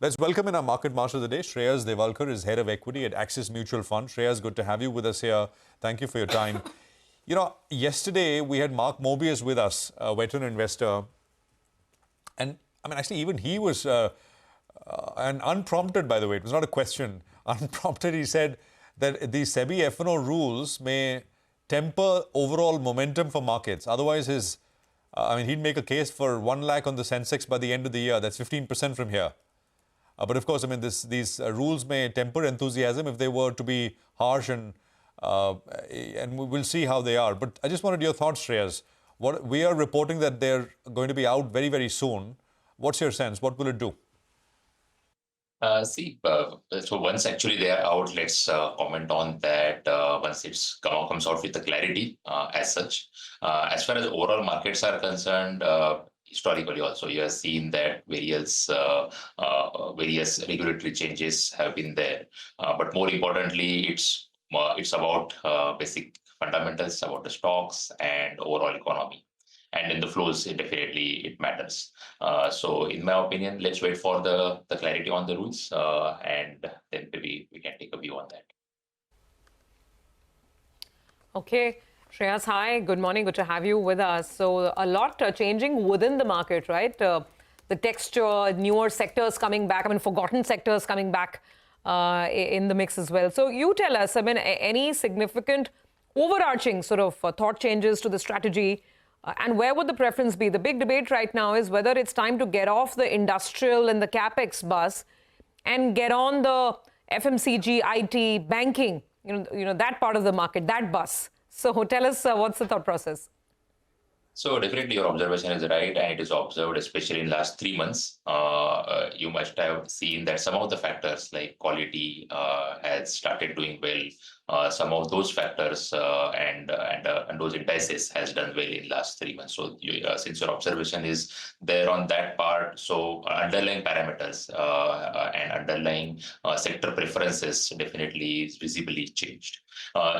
Let's welcome in our market master of the day. Shreyas Devalkar is head of equity at Axis Mutual Fund. Shreyas, good to have you with us here. Thank you for your time. You know, yesterday we had Mark Mobius with us, a veteran investor. And I mean, actually, even he was and unprompted, by the way. It was not a question. Unprompted, he said that the SEBI F&O rules may temper overall momentum for markets. Otherwise, he'd make a case for 1 lakh on the sensex by the end of the year. That's 15% from here. But of course, I mean, these rules may temper enthusiasm if they were to be harsh, and we'll see how they are. But I just wanted your thoughts, Shreyas. We are reporting that they're going to be out very, very soon. What's your sense? What will it do? So once actually they are out, let's comment on that once it comes out with the clarity as such. As far as overall markets are concerned, historically also you have seen that various regulatory changes have been there. But more importantly, it's about basic fundamentals about the stocks and overall economy. And in the flows, it matters. So in my opinion, let's wait for the clarity on the rules and then maybe we can take a view on that. Okay. Shreyas, hi. Good morning. Good to have you with us. So a lot changing within the market, right? The texture, newer sectors coming back, forgotten sectors coming back in the mix as well. So you tell us, any significant overarching sort of thought changes to the strategy, and where would the preference be? The big debate right now is whether it's time to get off the industrial and the capex bus and get on the FMCG, IT, banking, that part of the market, that bus. So tell us, what's the thought process? So definitely your observation is right, and it is observed especially in last 3 months. You must have seen that some of the factors like quality has started doing well. Some of those factors and those indices has done well in last 3 months. So since your observation is there on that part, so underlying parameters and underlying sector preferences definitely is visibly changed.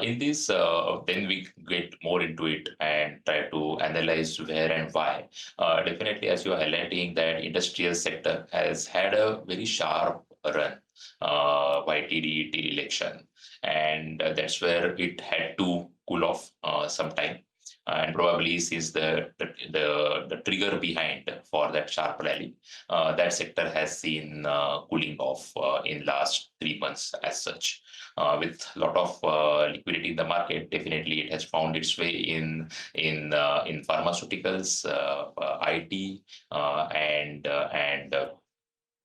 In this, then we get more into it and try to analyze where and why. Definitely, as you are highlighting, that industrial sector has had a very sharp run YTD till election, and that's where it had to cool off some time. And probably since the trigger behind for that sharp rally, that sector has seen cooling off in last 3 months as such. With a lot of liquidity in the market, definitely it has found its way in pharmaceuticals, IT, and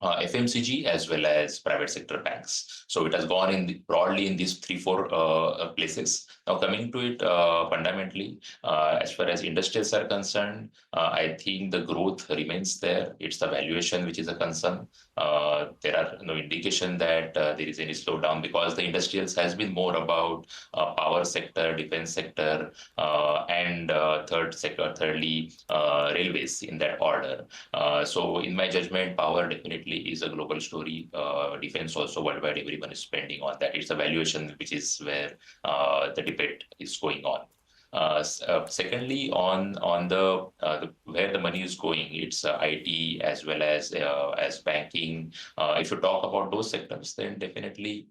FMCG, as well as private sector banks. So it has gone broadly in these 3-4 places. Now coming to it fundamentally, as far as industrials are concerned, I think the growth remains there. It's the valuation which is a concern. There are no indication that there is any slowdown, because the industrials has been more about power sector, defense sector, and thirdly, railways in that order. So in my judgment, power definitely is a global story. Defense also worldwide, everyone is spending on that. It's a valuation which is where the debate is going on. Secondly, on the where the money is going, it's IT as well as banking. If you talk about those sectors, then definitely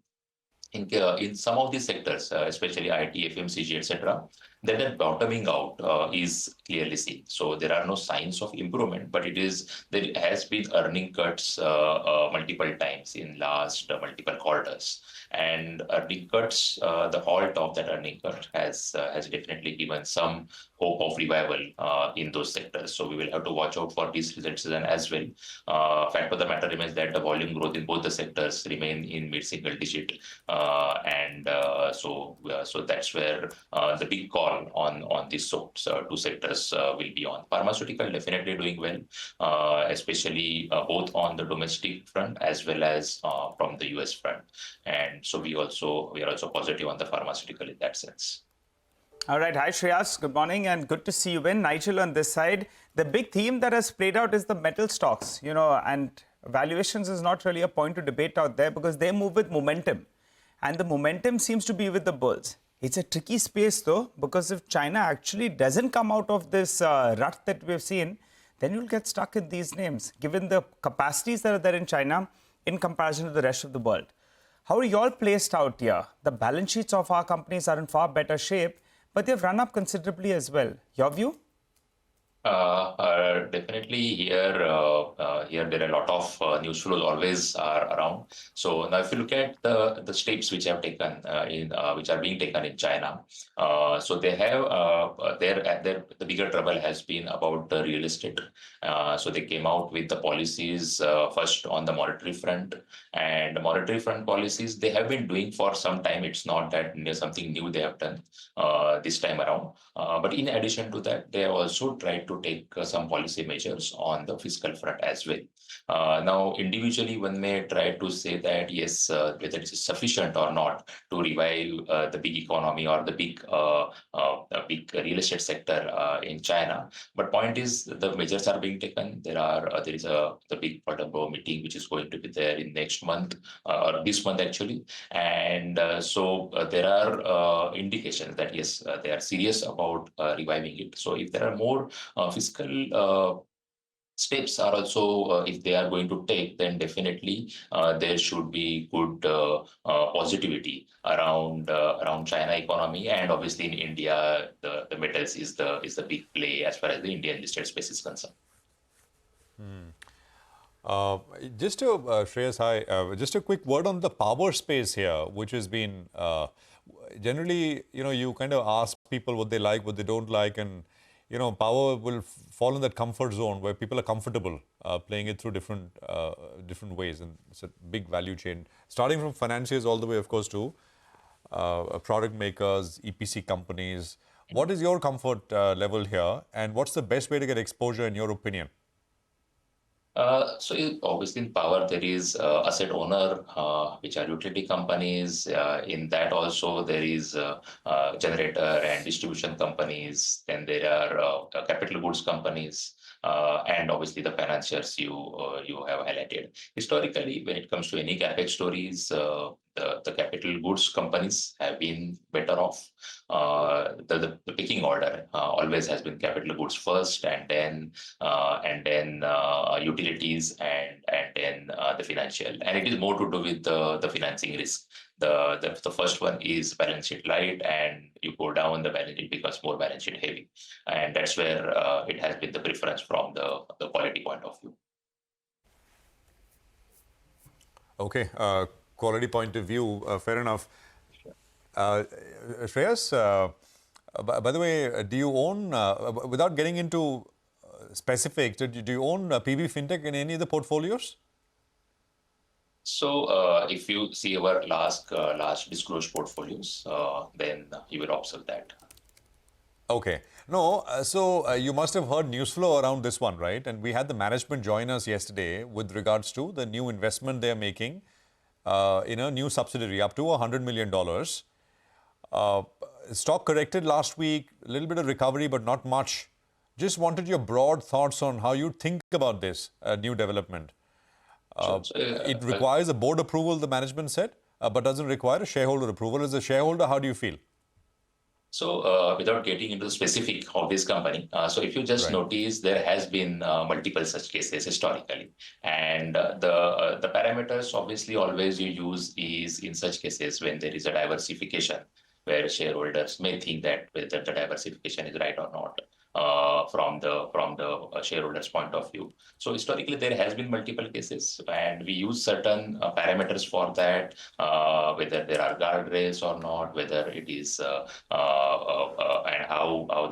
in some of these sectors, especially IT, FMCG, etc., then the bottoming out is clearly seen. So there are no signs of improvement, but there has been earning cuts multiple times in last multiple quarters. And earning cuts, the halt of that earning cut has definitely given some hope of revival in those sectors. So we will have to watch out for these results as well. Fact of the matter remains that the volume growth in both the sectors remain in mid-single digit, so that's where the big call on these two sectors will be on. Pharmaceutical definitely doing well, especially both on the domestic front as well as from the US front. And so we are also positive on the pharmaceutical in that sense. All right. Hi, Shreyas. Good morning and good to see you in. Nigel on this side. The big theme that has played out is the metal stocks, and valuations is not really a point to debate out there because they move with momentum. And the momentum seems to be with the bulls. It's a tricky space though, because if China actually doesn't come out of this rut that we've seen, then you'll get stuck in these names. Given the capacities that are there in China, in comparison to the rest of the world. How are you all placed out here? The balance sheets of our companies are in far better shape, but they've run up considerably as well. Your view? Definitely here there are a lot of news flows always are around. So now if you look at the steps which have taken which are being taken in China, so they have the bigger trouble has been about the real estate. So they came out with the policies first on the monetary front, and the monetary front policies they have been doing for some time. It's not that something new they have done this time around. But in addition to that, they have also tried to take some policy measures on the fiscal front as well. Now, individually, one may try to say that, yes, whether it is sufficient or not to revive the big economy or the big real estate sector in China. But point is, the measures are being taken. There is the big Politburo meeting which is going to be there in next month or this month actually, and so there are indications that yes, they are serious about reviving it. So if there are more fiscal steps are also, if they are going to take, then definitely there should be good positivity around China economy, and obviously in India, the metals is the big play as far as the Indian listed space is concerned. Just to, Shreyas, hi, just a quick word on the power space here, which has been generally, you kind of ask people what they like, what they don't like, and power will fall in that comfort zone where people are comfortable playing it through different ways, and it's a big value chain, starting from financiers all the way, of course, to product makers, EPC companies. What is your comfort level here, and what's the best way to get exposure in your opinion? So obviously in power, there is asset owner, which are utility companies. In that also, there is generator and distribution companies. Then there are capital goods companies. And obviously the financiers you have highlighted. Historically, when it comes to any capex stories, the capital goods companies have been better off. The picking order always has been capital goods first, and then utilities, and then the financial. And it is more to do with the financing risk. The first one is balance sheet light, and you go down the balance sheet becomes more balance sheet heavy, and that's where it has been the preference from the quality point of view. Okay, quality point of view, fair enough. Shreyas, by the way, do you own, without getting into specifics, do you own PB Fintech in any of the portfolios? So if you see our last disclosed portfolios, then you will observe that. Okay. No, so you must have heard news flow around this one, right? And we had the management join us yesterday with regards to the new investment they're making in a new subsidiary up to $100 million. Stock corrected last week, a little bit of recovery, but not much. Just wanted your broad thoughts on how you think about this new development. It requires a board approval, the management said, but doesn't require a shareholder approval. As a shareholder, how do you feel? So without getting into the specific of this company, so if you just notice, there has been multiple such cases historically. And the parameters obviously always you use is in such cases when there is a diversification, where shareholders may think that whether the diversification is right or not. From the shareholders' point of view. So historically, there has been multiple cases, and we use certain parameters for that, whether there are guardrails or not, whether it is and how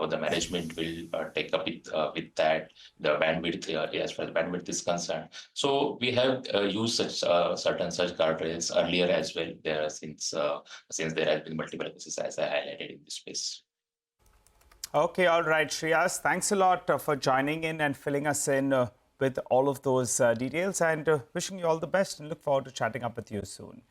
the management will take up with that, the bandwidth as far as bandwidth is concerned. So we have used certain such guardrails earlier as well. Since there has been multiple cases, as I highlighted in this space. Okay, all right, Shreyas, thanks a lot for joining in and filling us in with all of those details, and wishing you all the best, and look forward to chatting up with you soon.